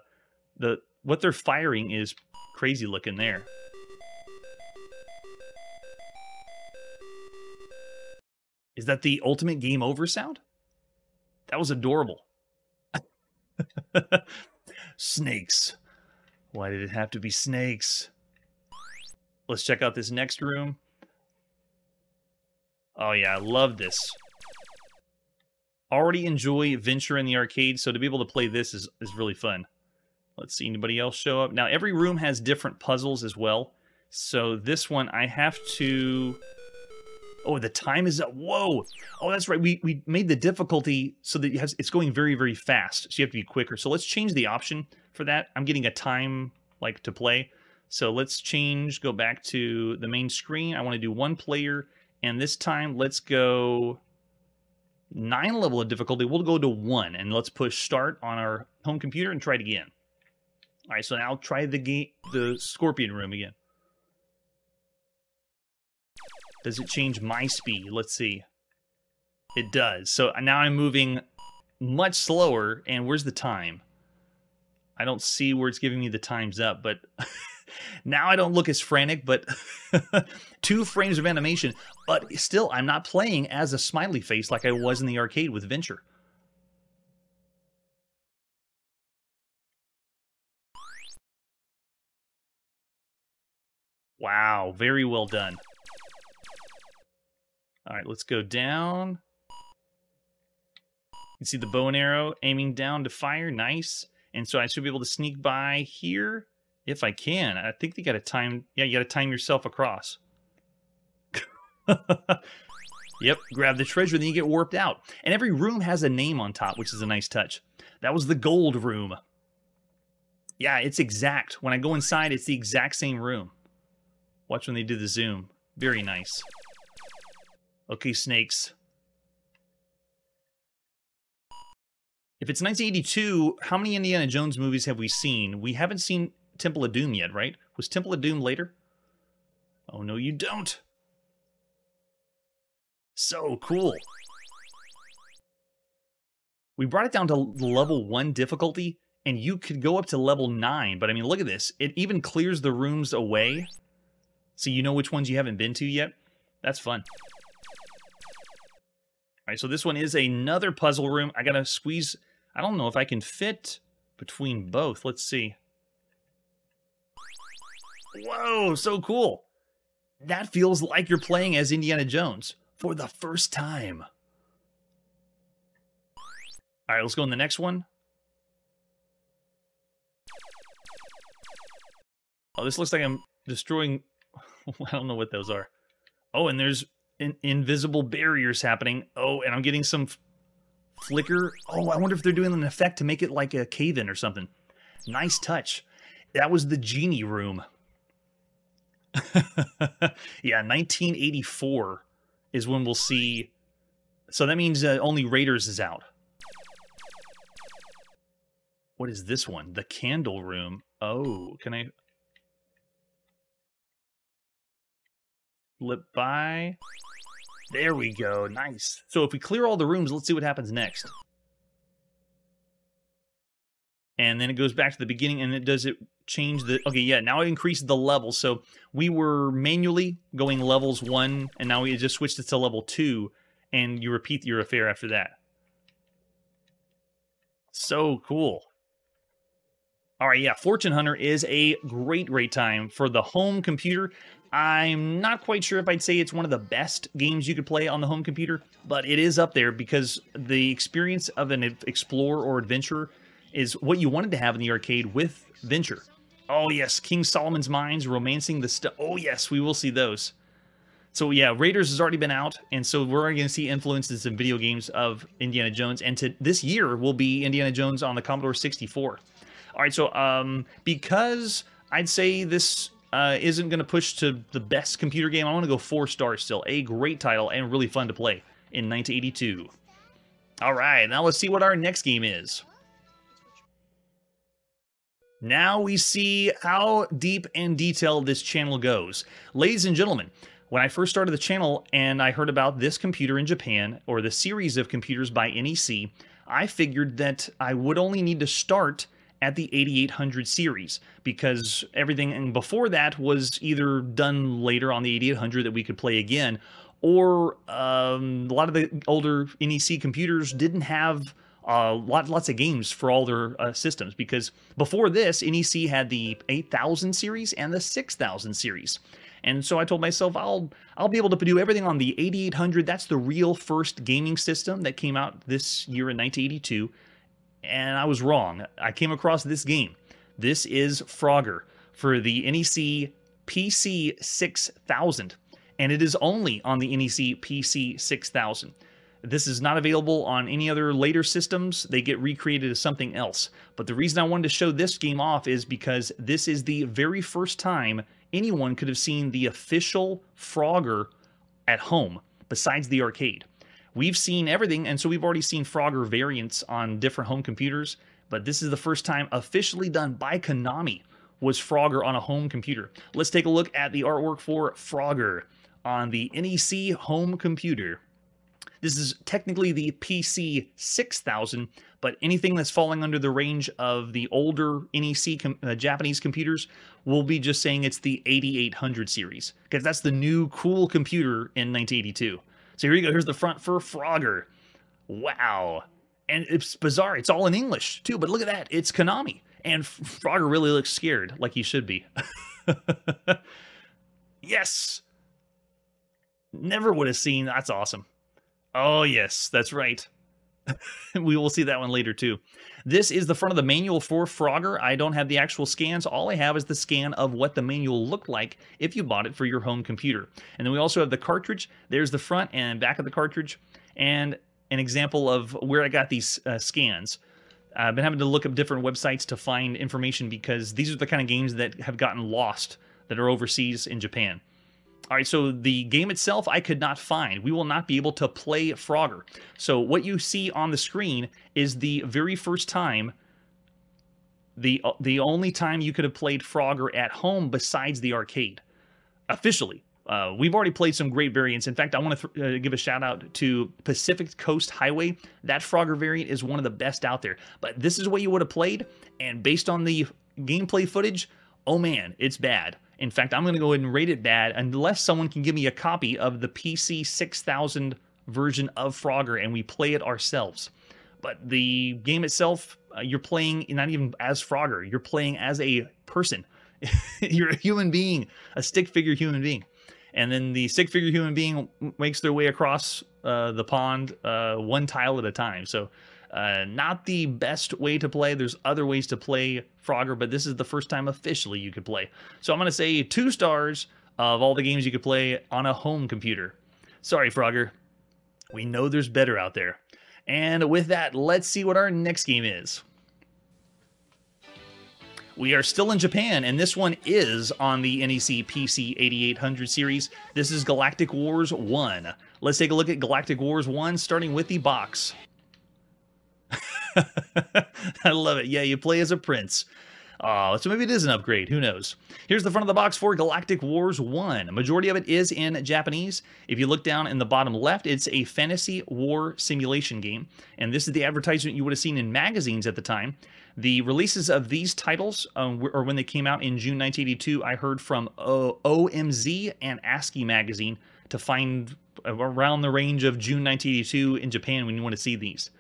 what they're firing is crazy looking there. Is that the ultimate game over sound? That was adorable. Snakes. Why did it have to be snakes? Let's check out this next room. Oh yeah, I love this. Already enjoy Venture in the arcade, so to be able to play this is really fun. Let's see, anybody else show up? Now, every room has different puzzles as well. So this one, I have to... Oh, the time is up. Whoa! Oh, that's right. We made the difficulty so that it's going very, very fast. So you have to be quicker. So let's change the option for that. I'm getting a time, like, to play. So let's change, go back to the main screen. I want to do one player, and this time let's go 9 level of difficulty. We'll go to 1, and let's push start on our home computer and try it again. All right, so now try the Scorpion room again. Does it change my speed? Let's see. It does. So now I'm moving much slower, and where's the time? I don't see where it's giving me the times up, but now I don't look as frantic, but 2 frames of animation. But still, I'm not playing as a smiley face like I was in the arcade with Venture. Wow, very well done. All right, let's go down. You can see the bow and arrow aiming down to fire. Nice. And so I should be able to sneak by here if I can. I think they got to time... Yeah, you got to time yourself across. Yep, grab the treasure, then you get warped out. And every room has a name on top, which is a nice touch. That was the gold room. Yeah, it's exact. When I go inside, it's the exact same room. Watch when they do the zoom. Very nice. Okay, snakes. If it's 1982, how many Indiana Jones movies have we seen? We haven't seen Temple of Doom yet, right? Was Temple of Doom later? Oh, no, you don't. So cool. We brought it down to level 1 difficulty, and you could go up to level 9. But, I mean, look at this. It even clears the rooms away, so you know which ones you haven't been to yet. That's fun. All right, so this one is another puzzle room. I gotta squeeze... I don't know if I can fit between both. Let's see. Whoa, so cool. That feels like you're playing as Indiana Jones for the first time. All right, let's go in the next one. Oh, this looks like I'm destroying... I don't know what those are. Oh, and there's invisible barriers happening. Oh, and I'm getting some flicker. Oh, I wonder if they're doing an effect to make it like a cave-in or something. Nice touch. That was the genie room. Yeah, 1984 is when we'll see. So that means only Raiders is out. What is this one? The Candle Room. Oh, can I flip by? There we go. Nice. So if we clear all the rooms, let's see what happens next. And then it goes back to the beginning, and does it change the... Okay, yeah, now it increases the level. So we were manually going levels 1, and now we just switched it to level 2, and you repeat your affair after that. So cool. All right, yeah, Fortune Hunter is a great time for the home computer. I'm not quite sure if I'd say it's one of the best games you could play on the home computer, but it is up there because the experience of an explorer or adventurer is what you wanted to have in the arcade with Venture. Oh yes, King Solomon's Mines, Romancing the Stone. Oh yes, we will see those. So yeah, Raiders has already been out, and so we're going to see influences in video games of Indiana Jones, and this year will be Indiana Jones on the Commodore 64. All right, so because I'd say this isn't going to push to the best computer game, I want to go 4 stars still. A great title and really fun to play in 1982. All right, now let's see what our next game is. Now we see how deep and detailed this channel goes. Ladies and gentlemen, when I first started the channel and I heard about this computer in Japan, or the series of computers by NEC, I figured that I would only need to start at the 8800 series, because everything before that was either done later on the 8800 that we could play again, or a lot of the older NEC computers didn't have lots of games for all their systems, because before this, NEC had the 8000 series and the 6000 series. And so I told myself, I'll be able to do everything on the 8800. That's the real first gaming system that came out this year in 1982. And I was wrong. I came across this game. This is Frogger for the NEC PC-6000. And it is only on the NEC PC-6000. This is not available on any other later systems. They get recreated as something else. But the reason I wanted to show this game off is because this is the very first time anyone could have seen the official Frogger at home, besides the arcade. We've seen everything, and so we've already seen Frogger variants on different home computers, but this is the first time officially done by Konami was Frogger on a home computer. Let's take a look at the artwork for Frogger on the NEC home computer. This is technically the PC-6000, but anything that's falling under the range of the older NEC Japanese computers, we'll be just saying it's the 8800 series, because that's the new cool computer in 1982. So here you go, here's the front for Frogger. Wow. And it's bizarre, it's all in English too, but look at that, it's Konami. And Frogger really looks scared, like he should be. Yes! Never would have seen, that's awesome. Oh yes, that's right. We will see that one later too. This is the front of the manual for Frogger. I don't have the actual scans. All I have is the scan of what the manual looked like if you bought it for your home computer. And then we also have the cartridge. There's the front and back of the cartridge, and an example of where I got these scans. I've been having to look up different websites to find information because these are the kind of games that have gotten lost that are overseas in Japan. All right, so the game itself I could not find. We will not be able to play Frogger. So what you see on the screen is the very first time, the only time you could have played Frogger at home besides the arcade, officially. We've already played some great variants. In fact, I want to give a shout out to Pacific Coast Highway. That Frogger variant is one of the best out there. But this is what you would have played, and based on the gameplay footage, oh man, it's bad. In fact, I'm going to go ahead and rate it bad unless someone can give me a copy of the PC-6000 version of Frogger and we play it ourselves. But the game itself, you're playing not even as Frogger, you're playing as a person. You're a human being, a stick figure human being. And then the stick figure human being makes their way across the pond one tile at a time. So not the best way to play. There's other ways to play Frogger, but this is the first time officially you could play. So I'm going to say 2 stars of all the games you could play on a home computer. Sorry, Frogger. We know there's better out there. And with that, let's see what our next game is. We are still in Japan, and this one is on the NEC PC-8800 series. This is Galactic Wars 1. Let's take a look at Galactic Wars 1, starting with the box. I love it. Yeah, you play as a prince. So maybe it is an upgrade. Who knows? Here's the front of the box for Galactic Wars 1. A majority of it is in Japanese. If you look down in the bottom left, it's a fantasy war simulation game. And this is the advertisement you would have seen in magazines at the time. The releases of these titles, or when they came out in June 1982, I heard from OMZ and ASCII magazine to find around the range of June 1982 in Japan when you want to see these.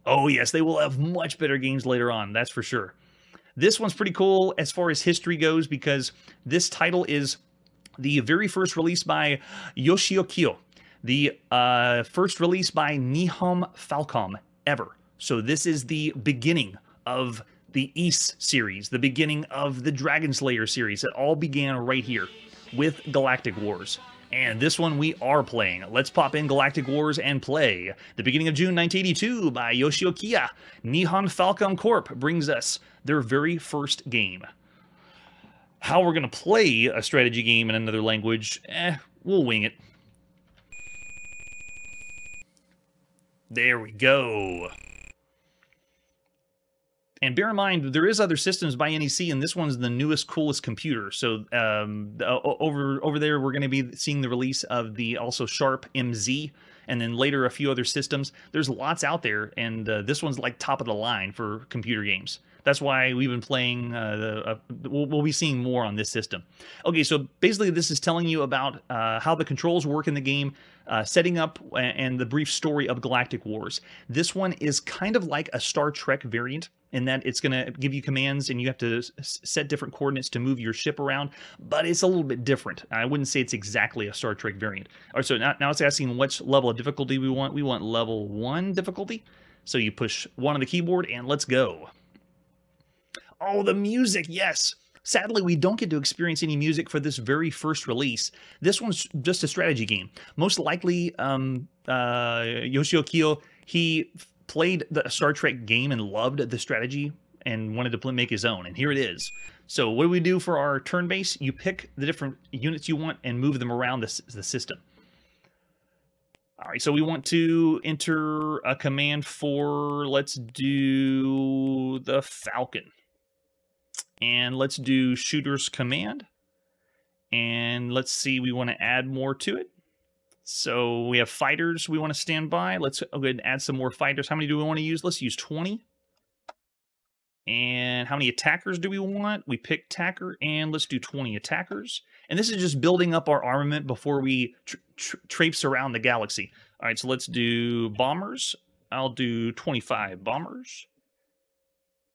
Oh yes, they will have much better games later on, that's for sure. This one's pretty cool as far as history goes because this title is the very first release by Yoshio Kyo, the first release by Nihon Falcom ever. So this is the beginning of the East series, the beginning of the Dragon Slayer series. It all began right here with Galactic Wars. And this one we are playing. Let's pop in Galactic Wars and play. The beginning of June 1982 by Yoshio Kiya. Nihon Falcom Corp brings us their very first game. How we're going to play a strategy game in another language, we'll wing it. There we go. And bear in mind, there is other systems by NEC, and this one's the newest, coolest computer. So over there, we're going to be seeing the release of the also Sharp MZ, and then later a few other systems. There's lots out there, and this one's like top of the line for computer games. That's why we've been playing, we'll be seeing more on this system. Okay, so basically this is telling you about how the controls work in the game, setting up and the brief story of Galactic Wars. This one is kind of like a Star Trek variant in that it's going to give you commands and you have to set different coordinates to move your ship around, but it's a little bit different. I wouldn't say it's exactly a Star Trek variant. All right, so now it's asking which level of difficulty we want. We want level 1 difficulty. So you push 1 on the keyboard and let's go. Oh, the music, yes. Sadly, we don't get to experience any music for this very first release. This one's just a strategy game. Most likely, Yoshio Kyo, he played the Star Trek game and loved the strategy and wanted to make his own, and here it is. So what do we do for our turn base? You pick the different units you want and move them around the system. All right, so we want to enter a command for, let's do the Falcon. And let's do shooter's command. And let's see, we want to add more to it. So we have fighters we want to stand by. Let's go ahead and add some more fighters. How many do we want to use? Let's use 20. And how many attackers do we want? We pick attacker, and let's do 20 attackers. And this is just building up our armament before we traipse around the galaxy. All right, so let's do bombers. I'll do 25 bombers.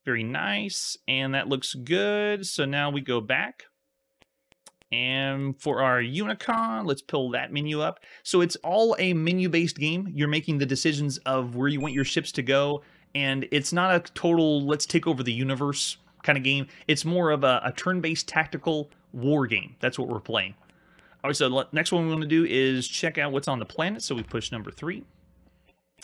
Very nice, and that looks good. So now we go back. And for our Unicon, let's pull that menu up. So it's all a menu-based game. You're making the decisions of where you want your ships to go, and it's not a total let's take over the universe kind of game. It's more of a turn-based tactical war game. That's what we're playing. All right, so next one we want to do is check out what's on the planet. So we push number 3.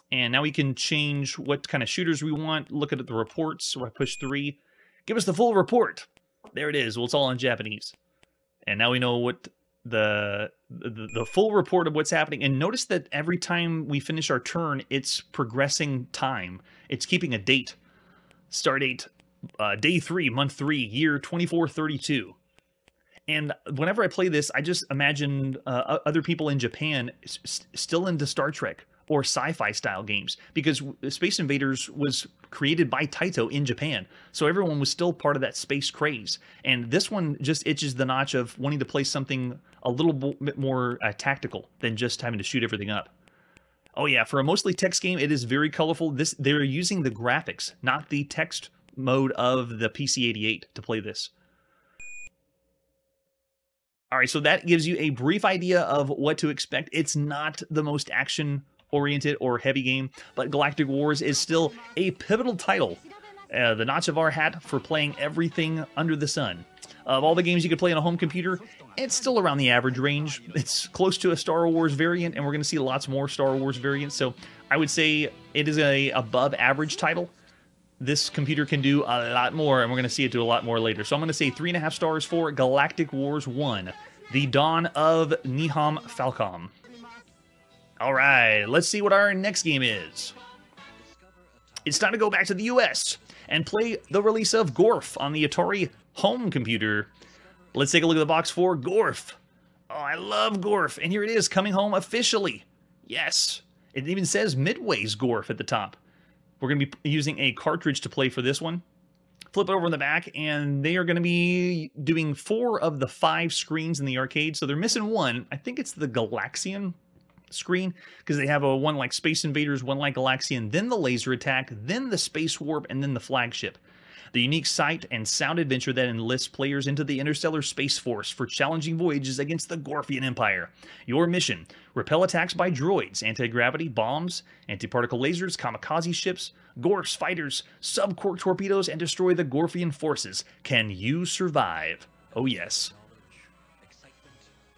And now we can change what kind of shooters we want. Look at the reports. So I push 3. Give us the full report. There it is. Well, it's all in Japanese. And now we know what the full report of what's happening. And notice that every time we finish our turn, it's progressing time. It's keeping a date. Start date, day 3, month 3, year 2432. And whenever I play this, I just imagine other people in Japan still into Star Trek or sci-fi style games, because Space Invaders was created by Taito in Japan, so everyone was still part of that space craze. And this one just itches the notch of wanting to play something a little bit more tactical than just having to shoot everything up. Oh yeah, for a mostly text game, it is very colorful. They're using the graphics, not the text mode of the PC-88 to play this. All right, so that gives you a brief idea of what to expect. It's not the most action-oriented or heavy game, but Galactic Wars is still a pivotal title. The notch of our hat for playing everything under the sun. Of all the games you could play on a home computer, it's still around the average range. It's close to a Star Wars variant, and we're going to see lots more Star Wars variants, so I would say it is a above average title. This computer can do a lot more, and we're going to see it do a lot more later. So I'm going to say 3.5 stars for Galactic Wars 1, The Dawn of Nihon Falcom. All right, let's see what our next game is. It's time to go back to the US and play the release of Gorf on the Atari home computer. Let's take a look at the box for Gorf. Oh, I love Gorf, and here it is, coming home officially. Yes, it even says Midway's Gorf at the top. We're going to be using a cartridge to play for this one. Flip it over in the back, and they are going to be doing 4 of the 5 screens in the arcade, so they're missing one. I think it's the Galaxian screen, because they have one like Space Invaders, one like Galaxian, then the Laser Attack, then the Space Warp, and then the Flagship. The unique sight and sound adventure that enlists players into the interstellar space force for challenging voyages against the Gorfian Empire. Your mission: repel attacks by droids, anti-gravity, bombs, anti-particle lasers, kamikaze ships, Gorf's fighters, sub-quark torpedoes, and destroy the Gorfian forces. Can you survive? Oh yes.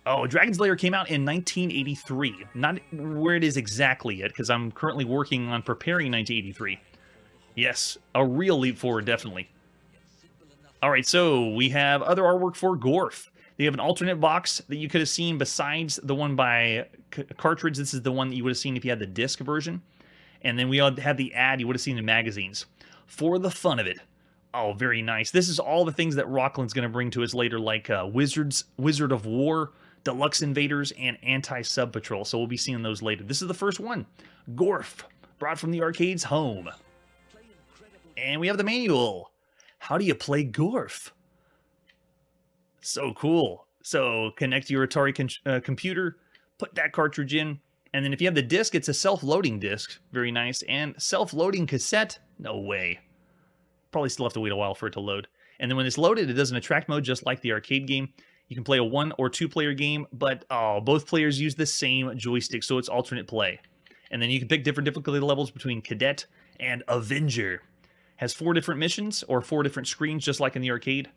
Oh, Dragon's Lair came out in 1983. Not where it is exactly yet, because I'm currently working on preparing 1983. Yes, a real leap forward, definitely. All right, so we have other artwork for Gorf. They have an alternate box that you could have seen besides the one by cartridge. This is the one that you would have seen if you had the disc version. And then we all had the ad you would have seen in magazines. For the fun of it. Oh, very nice. This is all the things that Rockin's going to bring to us later, like Wizard of War, Deluxe Invaders, and Anti-Sub Patrol. So we'll be seeing those later. This is the first one. Gorf, brought from the arcades home. And we have the manual. How do you play Gorf? So cool. So connect your Atari computer, put that cartridge in, and then if you have the disc, it's a self-loading disc. Very nice. And self-loading cassette? No way. Probably still have to wait a while for it to load. And then when it's loaded, it does an attract mode just like the arcade game. You can play a 1- or 2-player game, but both players use the same joystick, so it's alternate play. And then you can pick different difficulty levels between Cadet and Avenger. Has 4 different missions, or 4 different screens, just like in the arcade.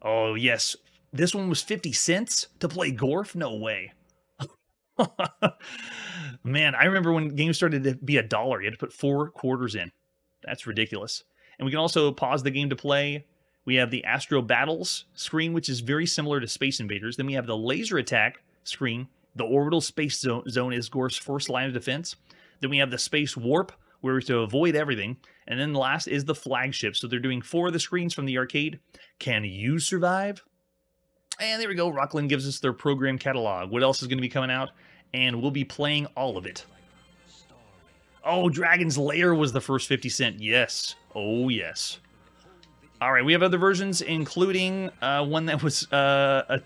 Oh, yes. This one was 50 cents to play Gorf? No way. Man, I remember when games started to be $1, you had to put 4 quarters in. That's ridiculous. And we can also pause the game to play. We have the Astro Battles screen, which is very similar to Space Invaders. Then we have the Laser Attack screen. The Orbital Space Zone is Gorf's first line of defense. Then we have the Space Warp, where we have to avoid everything. And then the last is the Flagship. So they're doing 4 of the screens from the arcade. Can you survive? And there we go. Rockin gives us their program catalog. What else is going to be coming out? And we'll be playing all of it. Oh, Dragon's Lair was the first 50 cent. Yes. Oh, yes. All right, we have other versions, including one that was a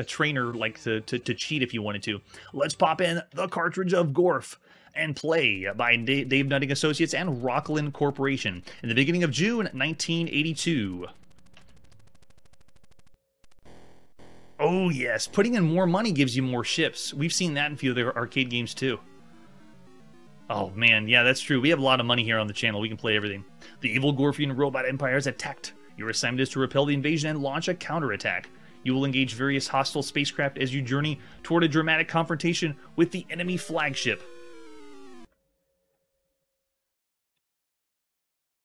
trainer, like to cheat if you wanted to. Let's pop in the cartridge of Gorf and play by Dave Nutting Associates and Rockin Corporation in the beginning of June 1982. Oh, yes. Putting in more money gives you more ships. We've seen that in a few of their arcade games, too. Oh, man. Yeah, that's true. We have a lot of money here on the channel. We can play everything. The evil Gorfian robot empire is attacked. Your assignment is to repel the invasion and launch a counterattack. You will engage various hostile spacecraft as you journey toward a dramatic confrontation with the enemy flagship.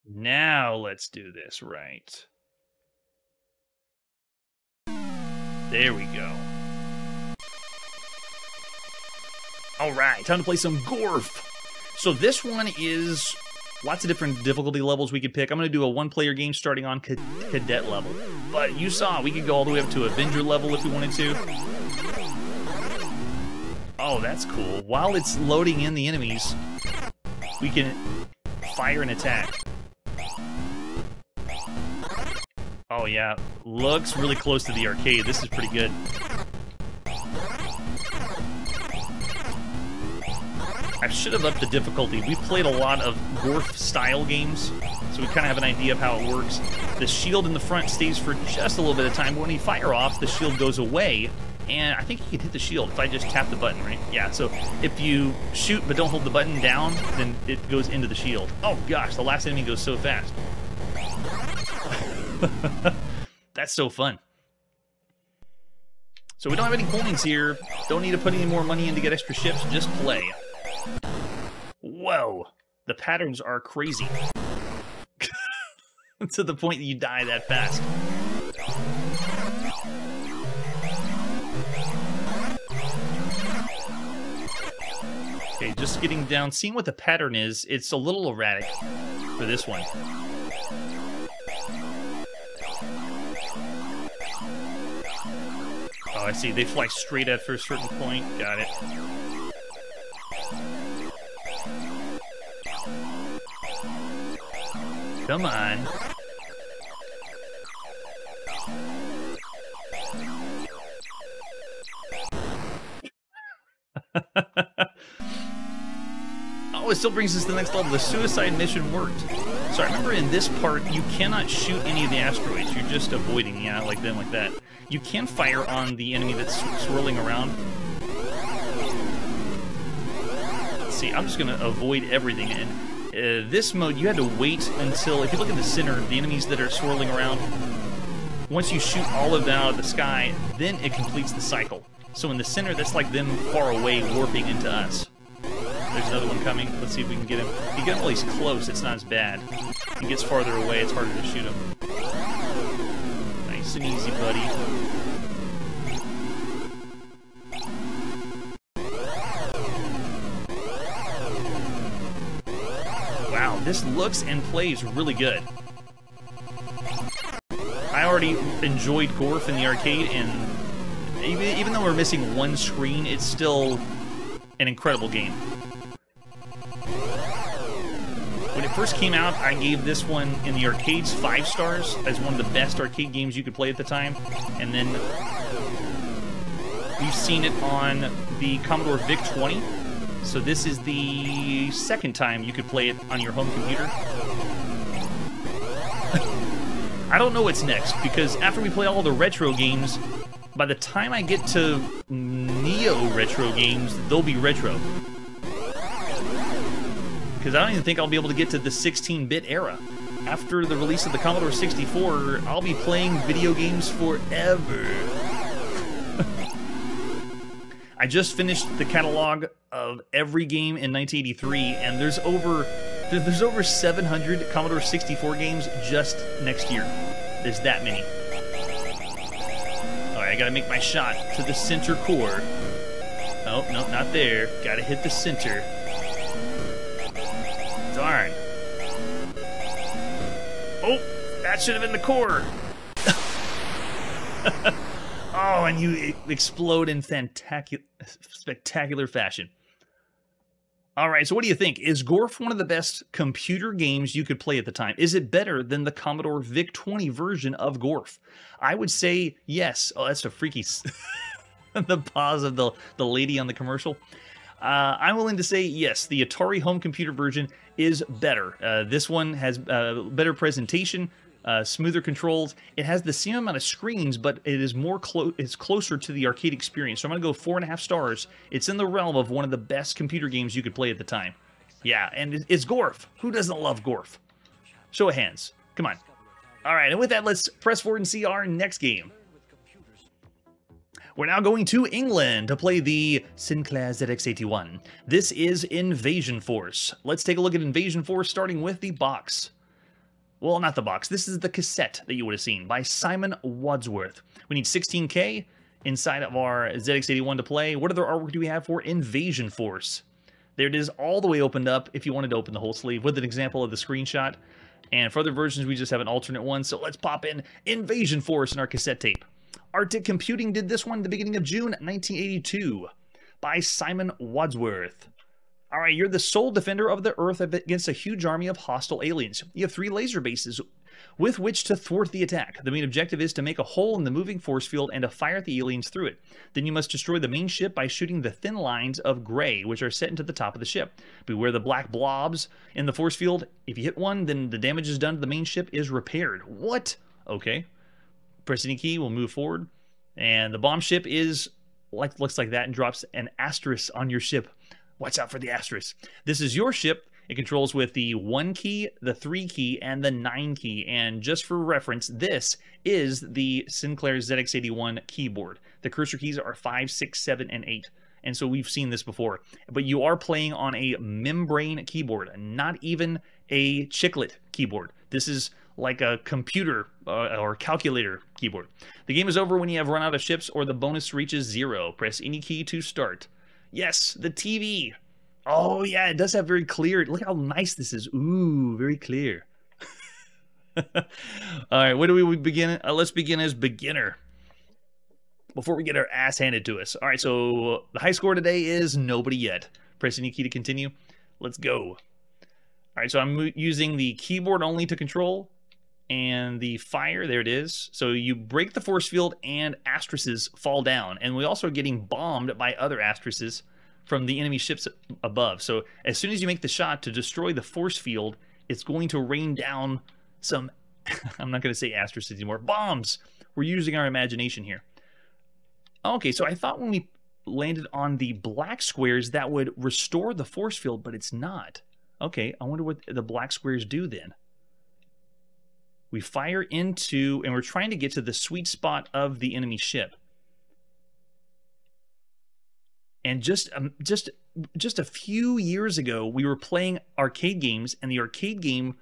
Now let's do this right. There we go. Alright, time to play some Gorf. So this one is lots of different difficulty levels we could pick. I'm going to do a 1-player game starting on Cadet level. But you saw, we could go all the way up to Avenger level if we wanted to. Oh, that's cool. While it's loading in the enemies, we can fire an attack. Oh yeah, looks really close to the arcade. This is pretty good. I should have upped the difficulty. We played a lot of Gorf-style games, so we kind of have an idea of how it works. The shield in the front stays for just a little bit of time. When you fire off, the shield goes away, and I think you can hit the shield if I just tap the button, right? Yeah, so if you shoot but don't hold the button down, then it goes into the shield. Oh gosh, the last enemy goes so fast. That's so fun. So we don't have any coins here. Don't need to put any more money in to get extra ships. Just play. Whoa. The patterns are crazy. To the point that you die that fast. Okay, just getting down, seeing what the pattern is. It's a little erratic for this one. Oh, I see. They fly straight at for a certain point. Got it. Come on. Oh, it still brings us to the next level. The suicide mission worked. So I remember in this part, you cannot shoot any of the asteroids. You're just avoiding, yeah, like them, like that. You can fire on the enemy that's swirling around. Let's see, I'm just going to avoid everything. And this mode, you had to wait until, if you look at the center, the enemies that are swirling around, once you shoot all of them out of the sky, then it completes the cycle. So in the center, that's like them far away warping into us. There's another one coming. Let's see if we can get him. If you get him while he's close, it's not as bad. If he gets farther away, it's harder to shoot him. Nice and easy, buddy. Wow, this looks and plays really good. I already enjoyed Gorf in the arcade, and even though we're missing one screen, it's still an incredible game. When it first came out, I gave this one in the arcades 5 stars as one of the best arcade games you could play at the time. And then we've seen it on the Commodore VIC-20. So this is the second time you could play it on your home computer. I don't know what's next, because after we play all the retro games, by the time I get to Neo retro games, they'll be retro. Because I don't even think I'll be able to get to the 16-bit era. After the release of the Commodore 64, I'll be playing video games forever. I just finished the catalog of every game in 1983, and there's over 700 Commodore 64 games just next year. There's that many. Alright, I gotta make my shot to the center core. Oh, no, not there. Gotta hit the center. Darn. Oh, that should have been the core. Oh, and you explode in spectacular fashion. All right, so what do you think? Is Gorf one of the best computer games you could play at the time? Is it better than the Commodore VIC-20 version of Gorf? I would say yes. Oh, that's a freaky... the pause of the lady on the commercial. I'm willing to say yes, the Atari home computer version is better. This one has better presentation, smoother controls. It has the same amount of screens, but it is it's closer to the arcade experience. So I'm going to go 4.5 stars. It's in the realm of one of the best computer games you could play at the time. Yeah, and it's Gorf. Who doesn't love Gorf? Show of hands. Come on. All right, and with that, let's press forward and see our next game. We're now going to England to play the Zinclair ZX81. This is Invasion Force. Let's take a look at Invasion Force, starting with the box. Well, not the box. This is the cassette that you would have seen by Simon Wadsworth. We need 16K inside of our ZX81 to play. What other artwork do we have for Invasion Force? There it is, all the way opened up if you wanted to open the whole sleeve with an example of the screenshot. And for other versions, we just have an alternate one. So let's pop in Invasion Force in our cassette tape. Arctic Computing did this one at the beginning of June 1982 by Simon Wadsworth. All right, you're the sole defender of the Earth against a huge army of hostile aliens. You have 3 laser bases with which to thwart the attack. The main objective is to make a hole in the moving force field and to fire at the aliens through it. Then you must destroy the main ship by shooting the thin lines of gray, which are set into the top of the ship. Beware the black blobs in the force field. If you hit one, then the damage is done to the main ship is repaired. What? Okay. Press any key, we'll move forward. And the bomb ship is looks like that and drops an asterisk on your ship. Watch out for the asterisk. This is your ship. It controls with the 1 key, the 3 key, and the 9 key. And just for reference, this is the Zinclair ZX81 keyboard. The cursor keys are 5, 6, 7, and 8. And so we've seen this before. But you are playing on a membrane keyboard, not even a chiclet keyboard. This is like a computer or calculator keyboard. The game is over when you have run out of ships or the bonus reaches 0. Press any key to start. Yes, the TV. Oh, yeah, it does have very clear. Look how nice this is. Ooh, very clear. All right, what do we begin? Let's begin as beginner before we get our ass handed to us. All right, so the high score today is nobody yet. Press any key to continue. Let's go. All right, so I'm using the keyboard only to control and the fire. There it is. So you break the force field and asterisks fall down. And we also are getting bombed by other asterisks from the enemy ships above. So as soon as you make the shot to destroy the force field, it's going to rain down some, I'm not going to say asterisks anymore, bombs. We're using our imagination here. Okay, so I thought when we landed on the black squares that would restore the force field, but it's not. Okay, I wonder what the black squares do then. We fire into, and we're trying to get to the sweet spot of the enemy ship. And just a few years ago, we were playing arcade games, and the arcade game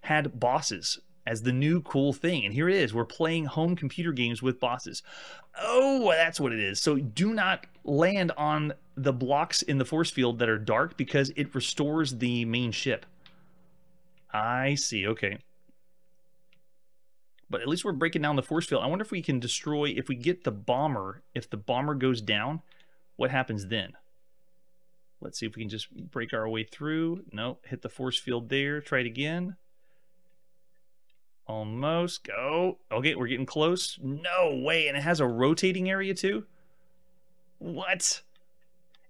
had bosses as the new cool thing. And here it is. We're playing home computer games with bosses. Oh, that's what it is. So do not land on the blocks in the force field that are dark because it restores the main ship. I see. Okay. But at least we're breaking down the force field. I wonder if we can destroy, if we get the bomber, if the bomber goes down, what happens then? Let's see if we can just break our way through. Nope, hit the force field there. Try it again. Almost. Go. Okay, we're getting close. No way. And it has a rotating area too? What?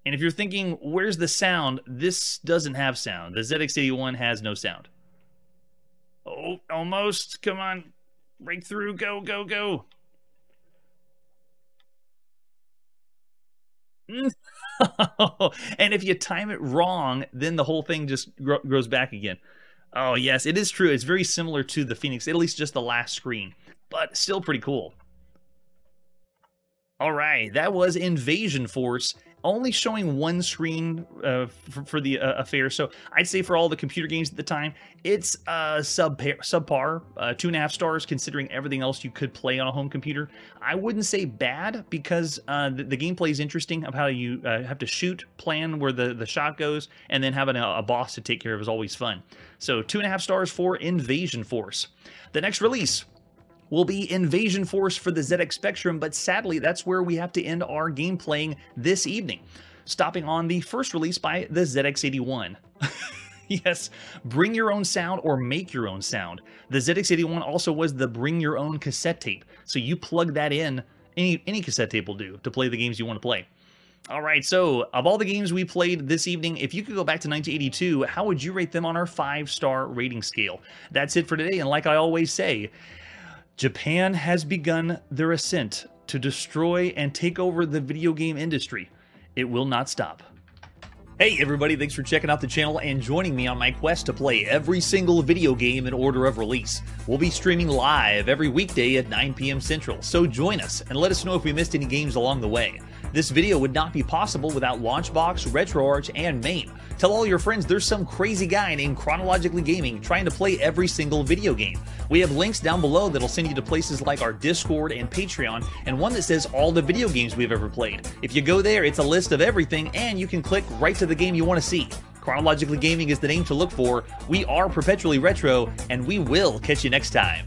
And if you're thinking, where's the sound? This doesn't have sound. The ZX81 has no sound. Oh, almost. Come on. Break through. Go, go, go. And if you time it wrong, then the whole thing just grows back again. Oh, yes, it is true. It's very similar to the Phoenix, at least just the last screen, but still pretty cool. All right, that was Invasion Force, only showing one screen for the affair. So I'd say for all the computer games at the time, it's subpar, 2.5 stars considering everything else you could play on a home computer. I wouldn't say bad because the gameplay is interesting of how you have to shoot, plan where the shot goes, and then having a boss to take care of is always fun. So 2.5 stars for Invasion Force. The next release will be Invasion Force for the ZX Spectrum, but sadly, that's where we have to end our game playing this evening, stopping on the first release by the ZX81. Yes, bring your own sound or make your own sound. The ZX81 also was the bring your own cassette tape, so you plug that in, any cassette tape will do to play the games you want to play. All right, so of all the games we played this evening, if you could go back to 1982, how would you rate them on our 5-star rating scale? That's it for today, and like I always say, Japan has begun their ascent to destroy and take over the video game industry. It will not stop. Hey everybody, thanks for checking out the channel and joining me on my quest to play every single video game in order of release. We'll be streaming live every weekday at 9 p.m. Central, so join us and let us know if we missed any games along the way. This video would not be possible without Launchbox, RetroArch, and MAME. Tell all your friends there's some crazy guy named Chronologically Gaming trying to play every single video game. We have links down below that'll send you to places like our Discord and Patreon, and one that says all the video games we've ever played. If you go there, it's a list of everything, and you can click right to the game you want to see. Chronologically Gaming is the name to look for. We are perpetually retro, and we will catch you next time.